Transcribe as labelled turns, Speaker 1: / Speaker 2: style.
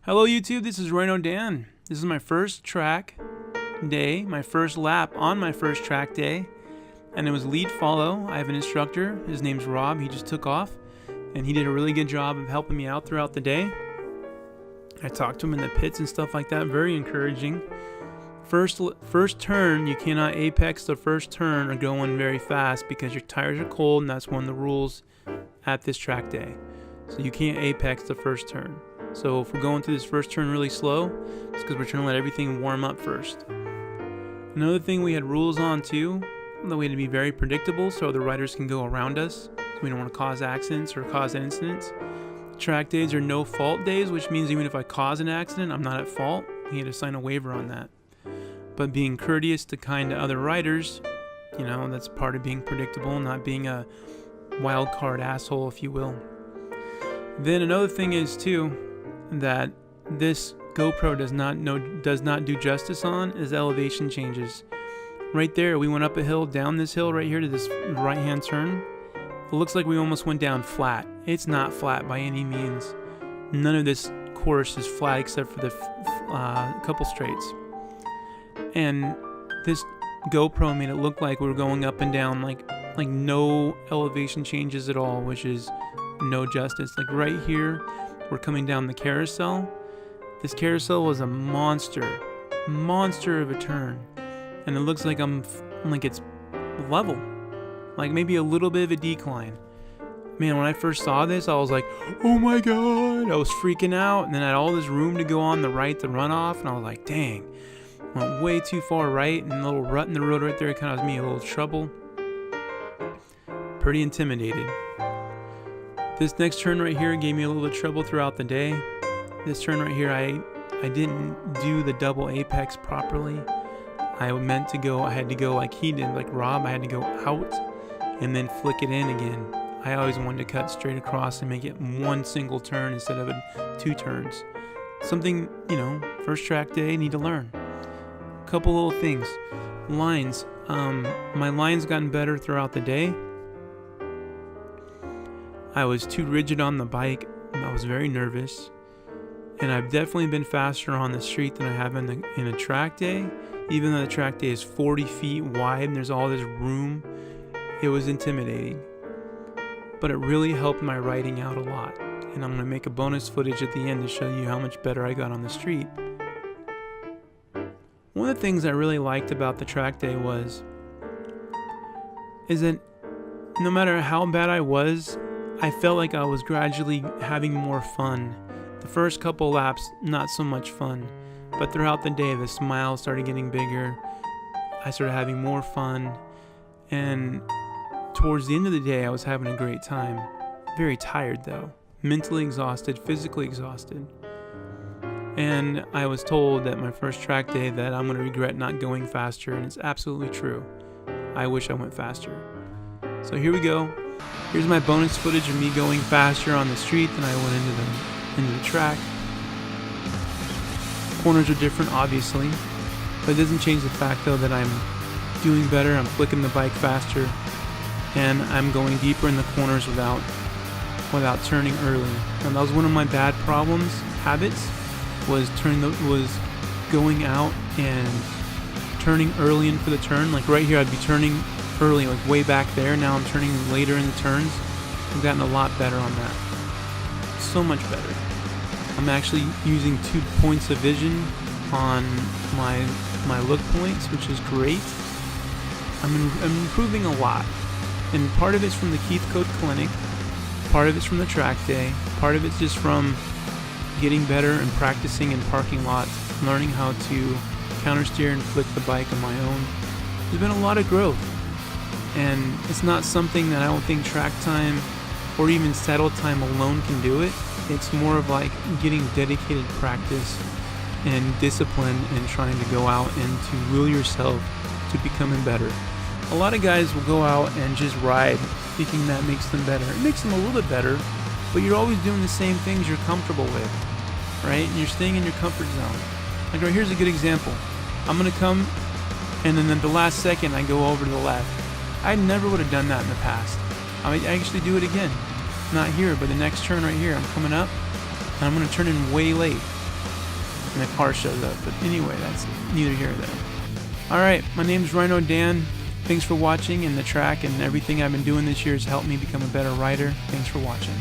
Speaker 1: Hello YouTube, this is Rhino Dan. This is my first track day, my first lap on my first track day, and it was lead follow. I have an instructor, his name's Rob. He just took off and he did a really good job of helping me out throughout the day. I talked to him in the pits and stuff like that, very encouraging. First turn, you cannot apex the first turn or go in very fast because your tires are cold, and that's one of the rules at this track day. So you can't apex the first turn. So if we're going through this first turn really slow, it's because we're trying to let everything warm up first. Another thing we had rules on too, that we had to be very predictable so the riders can go around us. So we don't want to cause accidents or cause incidents. Track days are no fault days, which means even if I cause an accident, I'm not at fault. You had to sign a waiver on that. But being courteous to kind to other riders, you know, that's part of being predictable, not being a wild card asshole, if you will. Then another thing is too, that this GoPro does not do justice on is elevation changes. Right there, we went up a hill, down this hill right here to this right-hand turn. It looks like we almost went down flat. It's not flat by any means. None of this course is flat except for the couple straights. And this GoPro made it look like we were going up and down like no elevation changes at all, which is no justice. Like right here, we're coming down the carousel. This carousel was a monster of a turn, and it looks like it's level, like maybe a little bit of a decline. Man, when I first saw this, I was like, oh my god, I was freaking out. And then I had all this room to go on the right to run off, and I was like, dang, went way too far right, and a little rut in the road right there kind of caused me a little trouble. Pretty intimidated. This next turn right here gave me a little bit of trouble throughout the day. This turn right here, I didn't do the double apex properly. I had to go like he did, like Rob. I had to go out and then flick it in again. I always wanted to cut straight across and make it one single turn instead of two turns. Something, you know, first track day, need to learn. A couple little things. Lines. My lines gotten better throughout the day. I was too rigid on the bike. I was very nervous. And I've definitely been faster on the street than I have in a track day. Even though the track day is 40 feet wide and there's all this room, it was intimidating. But it really helped my riding out a lot. And I'm going to make a bonus footage at the end to show you how much better I got on the street. One of the things I really liked about the track day is that no matter how bad I was, I felt like I was gradually having more fun. The first couple laps, not so much fun, but throughout the day, the smiles started getting bigger. I started having more fun, and towards the end of the day, I was having a great time. Very tired though, mentally exhausted, physically exhausted. And I was told that my first track day that I'm going to regret not going faster, and it's absolutely true. I wish I went faster. So here we go. Here's my bonus footage of me going faster on the street than I went into the track. Corners are different, obviously, but it doesn't change the fact though that I'm doing better. I'm flicking the bike faster, and I'm going deeper in the corners without turning early. And that was one of my bad habits, was going out and turning early in for the turn. Like right here, I'd be turning early, like way back there. Now I'm turning later in the turns. I've gotten a lot better on that. So much better. I'm actually using 2 points of vision on my look points, which is great. I'm improving a lot. And part of it's from the Keith Code Clinic, part of it's from the track day, part of it's just from getting better and practicing in parking lots, learning how to countersteer and flick the bike on my own. There's been a lot of growth. And it's not something that I don't think track time or even saddle time alone can do it. It's more of like getting dedicated practice and discipline and trying to go out and to will yourself to becoming better. A lot of guys will go out and just ride thinking that makes them better. It makes them a little bit better, but you're always doing the same things you're comfortable with, right? And you're staying in your comfort zone. Like right here's a good example. I'm going to come, and then at the last second I go over to the left. I never would have done that in the past. I actually do it again. Not here, but the next turn right here. I'm coming up, and I'm going to turn in way late. and the car shows up. But anyway, that's neither here nor there. Alright, my name's Rhino Dan. Thanks for watching, and the track and everything I've been doing this year has helped me become a better rider. Thanks for watching.